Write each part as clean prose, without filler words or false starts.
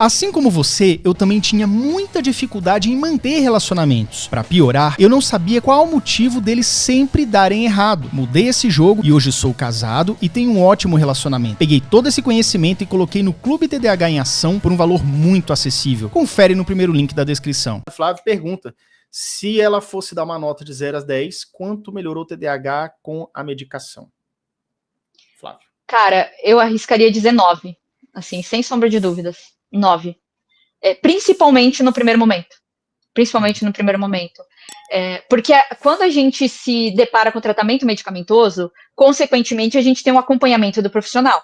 Assim como você, eu também tinha muita dificuldade em manter relacionamentos. Pra piorar, eu não sabia qual o motivo deles sempre darem errado. Mudei esse jogo e hoje sou casado e tenho um ótimo relacionamento. Peguei todo esse conhecimento e coloquei no Clube TDAH em Ação por um valor muito acessível. Confere no primeiro link da descrição. A Flávia pergunta, se ela fosse dar uma nota de 0 a 10, quanto melhorou o TDAH com a medicação? Flávia. Cara, eu arriscaria dizer 9, assim, sem sombra de dúvidas. 9. Principalmente no primeiro momento. Porque quando a gente se depara com o tratamento medicamentoso, consequentemente a gente tem um acompanhamento do profissional.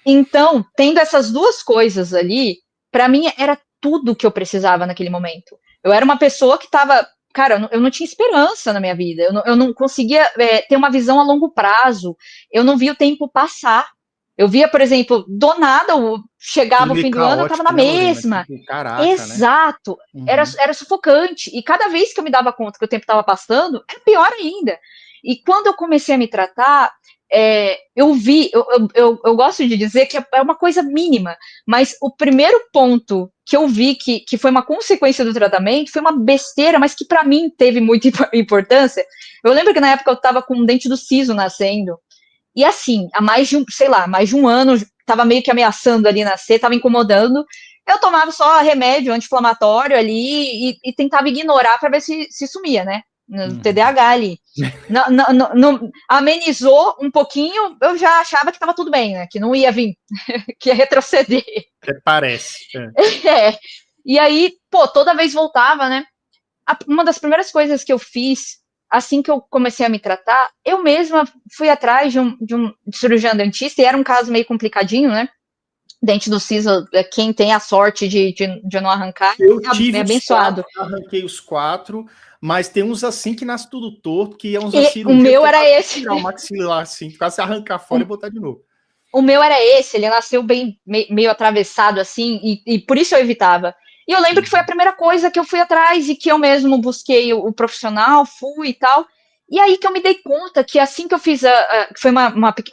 Então, tendo essas duas coisas ali, para mim era tudo que eu precisava naquele momento. Eu era uma pessoa que estava... Cara, eu não tinha esperança na minha vida. Eu não conseguia ter uma visão a longo prazo. Eu não via o tempo passar. Eu via, por exemplo, do nada, chegava o fim do ano, eu estava na mesma. Caraca, exato. Né? Era sufocante. E cada vez que eu me dava conta que o tempo estava passando, era pior ainda. E quando eu comecei a me tratar, eu vi, eu gosto de dizer que é uma coisa mínima, mas o primeiro ponto que eu vi que foi uma consequência do tratamento foi uma besteira, mas que para mim teve muita importância. Eu lembro que na época eu estava com um dente do siso nascendo. E assim, há mais de um ano, estava meio que ameaçando ali nascer, estava incomodando. Eu tomava só remédio anti-inflamatório ali e tentava ignorar para ver se sumia, né? No TDAH ali. Não, amenizou um pouquinho, eu já achava que estava tudo bem, né? Que não ia vir, que ia retroceder. Parece. E aí, toda vez voltava, né? Uma das primeiras coisas que eu fiz assim que eu comecei a me tratar, eu mesma fui atrás de um cirurgião dentista, e era um caso meio complicadinho, né? Dente do siso, quem tem a sorte de não arrancar, tive abençoado. Arranquei os 4, mas tem uns assim que nasce tudo torto, que é uns assim. O meu era esse. Tirar o maxilar assim, quase arrancar fora e botar de novo. O meu era esse, ele nasceu bem meio atravessado assim, e por isso eu evitava. E eu lembro que foi a primeira coisa que eu fui atrás e que eu mesmo busquei o profissional, fui e tal. E aí que eu me dei conta que assim que eu fiz, foi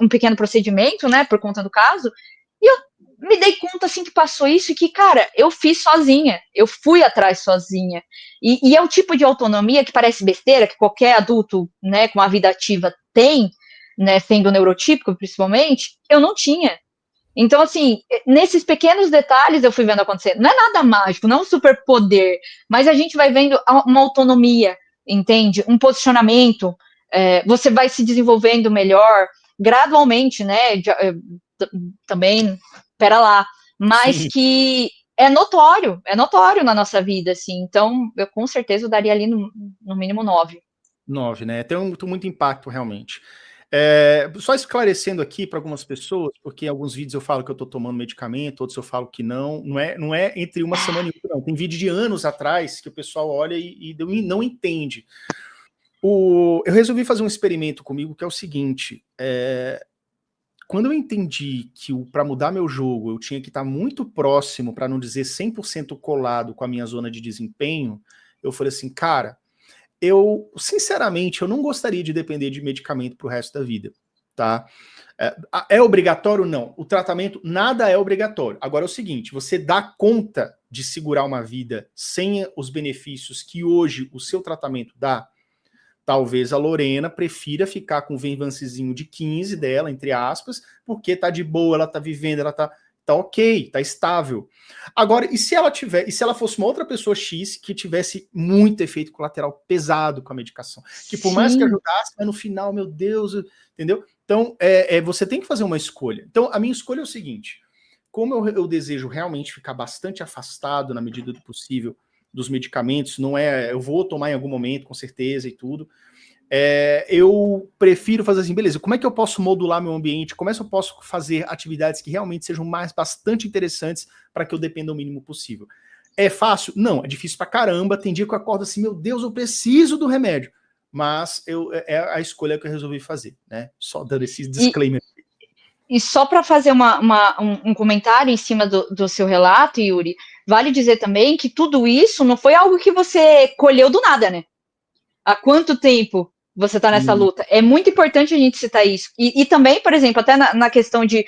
um pequeno procedimento, né, por conta do caso, e eu me dei conta assim que passou isso e que, cara, eu fiz sozinha, eu fui atrás sozinha. E é um tipo de autonomia que parece besteira, que qualquer adulto, né, com uma vida ativa tem, né, sendo neurotípico principalmente, eu não tinha. Então, assim, nesses pequenos detalhes eu fui vendo acontecer. Não é nada mágico, não é um superpoder, mas a gente vai vendo uma autonomia, entende? Um posicionamento, você vai se desenvolvendo melhor, gradualmente, né? Também, pera lá, mas sim, que é notório na nossa vida, assim. Então, eu com certeza daria ali no mínimo 9. 9, né? Tem muito impacto, realmente. Só esclarecendo aqui para algumas pessoas, porque em alguns vídeos eu falo que eu estou tomando medicamento, outros eu falo que não é entre uma semana e outra, não. Tem vídeo de anos atrás que o pessoal olha e não entende. Eu resolvi fazer um experimento comigo que é o seguinte, quando eu entendi que para mudar meu jogo eu tinha que estar muito próximo, para não dizer 100% colado com a minha zona de desempenho, eu falei assim, cara, sinceramente, eu não gostaria de depender de medicamento pro resto da vida, tá? É obrigatório? Não. O tratamento, nada é obrigatório. Agora é o seguinte, você dá conta de segurar uma vida sem os benefícios que hoje o seu tratamento dá? Talvez a Lorena prefira ficar com o Venvancezinho de 15 dela, entre aspas, porque tá de boa, ela tá vivendo, ela tá ok, tá estável. Agora, e se ela fosse uma outra pessoa X que tivesse muito efeito colateral pesado com a medicação? Que por mais que ajudasse, mas no final, meu Deus, entendeu? Então, você tem que fazer uma escolha. Então, a minha escolha é o seguinte, como eu desejo realmente ficar bastante afastado na medida do possível dos medicamentos, eu vou tomar em algum momento, com certeza e tudo, eu prefiro fazer assim, beleza, como é que eu posso modular meu ambiente, como é que eu posso fazer atividades que realmente sejam bastante interessantes para que eu dependa o mínimo possível. É fácil? Não, é difícil pra caramba, tem dia que eu acordo assim, meu Deus, eu preciso do remédio, mas é a escolha que eu resolvi fazer, né, só dando esse disclaimer. E só para fazer um comentário em cima do seu relato, Yuri, vale dizer também que tudo isso não foi algo que você colheu do nada, né? Há quanto tempo você tá nessa luta. É muito importante a gente citar isso. E também, por exemplo, até na questão de,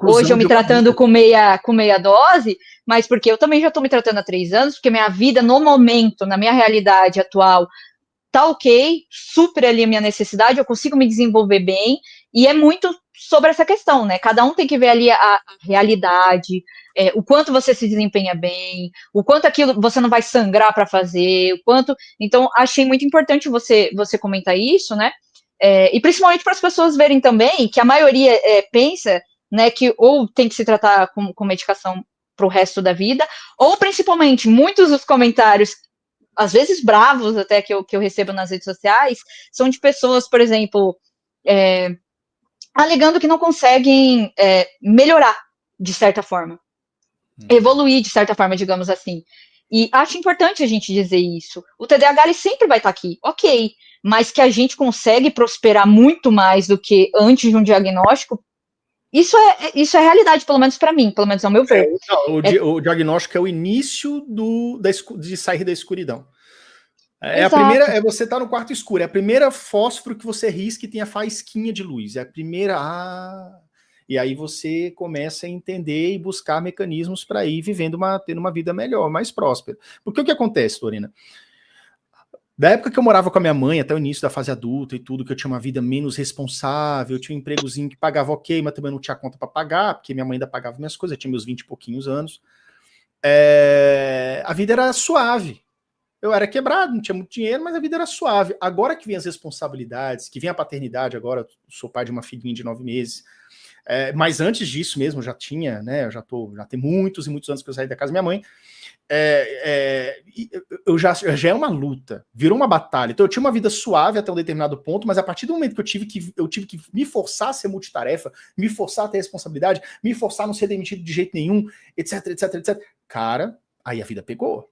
hoje eu me tratando com meia dose, mas porque eu também já tô me tratando há 3 anos, porque minha vida, no momento, na minha realidade atual, tá ok, supre ali a minha necessidade, eu consigo me desenvolver bem, e é muito sobre essa questão, né? Cada um tem que ver ali a realidade, o quanto você se desempenha bem, o quanto aquilo você não vai sangrar para fazer, o quanto... Então, achei muito importante você comentar isso, né? E principalmente para as pessoas verem também que a maioria pensa, né, que ou tem que se tratar com medicação para o resto da vida, ou principalmente muitos dos comentários, às vezes bravos até, que eu recebo nas redes sociais, são de pessoas, por exemplo, alegando que não conseguem melhorar de certa forma, evoluir de certa forma, digamos assim. E acho importante a gente dizer isso. O TDAH ele sempre vai estar aqui, ok, mas que a gente consegue prosperar muito mais do que antes de um diagnóstico, isso é realidade, pelo menos para mim, pelo menos ao meu ver. O diagnóstico é o início de sair da escuridão. Exato. A primeira, você tá no quarto escuro, é a primeira fósforo que você risca e tem a faísquinha de luz, é a primeira, e aí você começa a entender e buscar mecanismos para ir tendo uma vida melhor, mais próspera. Porque o que acontece, Lorena? Da época que eu morava com a minha mãe, até o início da fase adulta e tudo, que eu tinha uma vida menos responsável, eu tinha um empregozinho que pagava ok, mas também não tinha conta para pagar, porque minha mãe ainda pagava minhas coisas, eu tinha meus 20 e pouquinhos anos. A vida era suave. Eu era quebrado, não tinha muito dinheiro, mas a vida era suave. Agora que vem as responsabilidades, que vem a paternidade, agora eu sou pai de uma filhinha de 9 meses, mas antes disso mesmo, já tinha, né, já tem muitos e muitos anos que eu saí da casa da minha mãe, já é uma luta, virou uma batalha. Então eu tinha uma vida suave até um determinado ponto, mas a partir do momento que eu tive que me forçar a ser multitarefa, me forçar a ter responsabilidade, me forçar a não ser demitido de jeito nenhum, etc, etc, etc, cara, aí a vida pegou.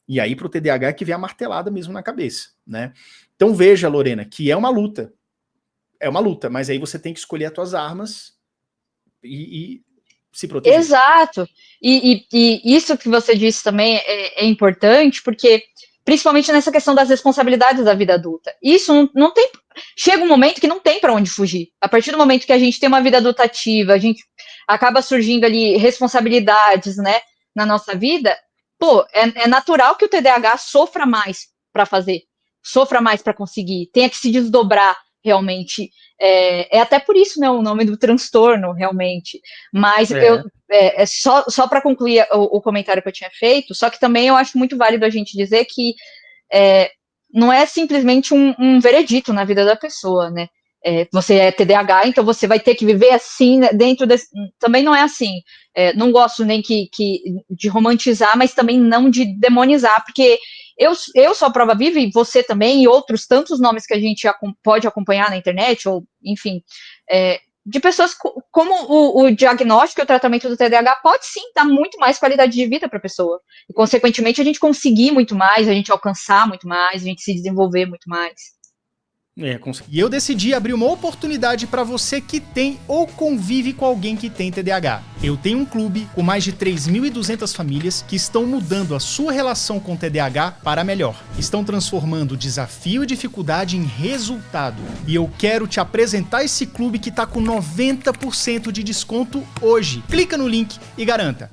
E aí pro TDAH é que vem a martelada mesmo na cabeça, né? Então veja, Lorena, que é uma luta, mas aí você tem que escolher as tuas armas e se proteger. Exato. E isso que você disse também é importante, porque principalmente nessa questão das responsabilidades da vida adulta. Isso não tem... Chega um momento que não tem para onde fugir. A partir do momento que a gente tem uma vida adulta ativa, a gente acaba surgindo ali responsabilidades, né, na nossa vida, é natural que o TDAH sofra mais para fazer, sofra mais para conseguir, tenha que se desdobrar realmente. É até por isso, né, o nome do transtorno, realmente. Mas só para concluir o comentário que eu tinha feito, só que também eu acho muito válido a gente dizer que não é simplesmente um veredito na vida da pessoa, né? Você é TDAH, então você vai ter que viver assim, né, dentro desse... Também não é assim. Não gosto nem de romantizar, mas também não de demonizar, porque eu sou a prova viva, e você também, e outros tantos nomes que a gente pode acompanhar na internet, ou enfim, de pessoas como o diagnóstico e o tratamento do TDAH pode sim dar muito mais qualidade de vida para a pessoa. E, consequentemente, a gente conseguir muito mais, a gente alcançar muito mais, a gente se desenvolver muito mais. E eu decidi abrir uma oportunidade para você que tem ou convive com alguém que tem TDAH. Eu tenho um clube com mais de 3.200 famílias que estão mudando a sua relação com o TDAH para melhor. Estão transformando desafio e dificuldade em resultado. E eu quero te apresentar esse clube que está com 90% de desconto hoje. Clica no link e garanta.